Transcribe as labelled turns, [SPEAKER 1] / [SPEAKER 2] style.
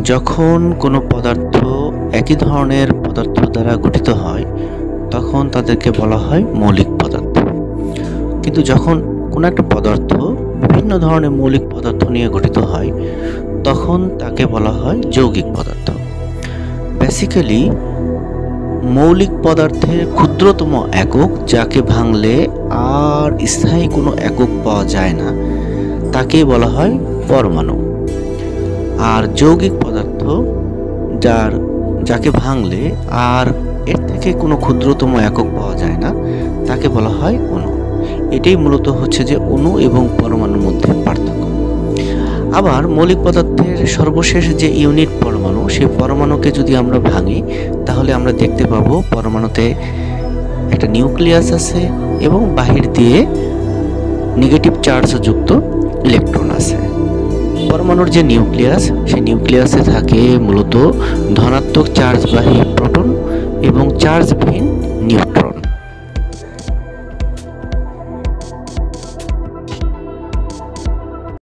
[SPEAKER 1] যখন কোনো পদার্থ একই ধরনের পদার্থ দ্বারা গঠিত হয় তখন তাদেরকে বলা হয় মৌলিক পদার্থ। কিন্তু যখন কোনো একটা পদার্থ বিভিন্ন ধরনের মৌলিক পদার্থ নিয়ে গঠিত হয় তখন তাকে বলা হয় যৌগিক পদার্থ। বেসিক্যালি মৌলিক পদার্থের ক্ষুদ্রতম একক যাকে ভাঙলে আর স্থায়ী কোনো একক পাওয়া যায় না তাকেই বলা হয় পরমাণু। আর যৌগিক পদার্থ যাকে ভাঙলে আর এর থেকে কোনো ক্ষুদ্রতম একক পাওয়া যায় না তাকে বলা হয় অণু। এটাই মূলত হচ্ছে যে অণু এবং পরমাণুর মধ্যে পার্থক্য। আবার মৌলিক পদার্থের সর্বশেষ যে ইউনিট পরমাণু, সেই পরমাণুকে যদি আমরা ভাঙি তাহলে আমরা দেখতে পাবো পরমাণুতে একটা নিউক্লিয়াস আছে এবং বাহির দিয়ে নেগেটিভ চার্জ যুক্ত ইলেকট্রন আছে। পরমাণুর যে নিউক্লিয়াস, সেই নিউক্লিয়াসে থাকে মূলত ধনাত্মক চার্জবাহী প্রোটন এবং চার্জবিহীন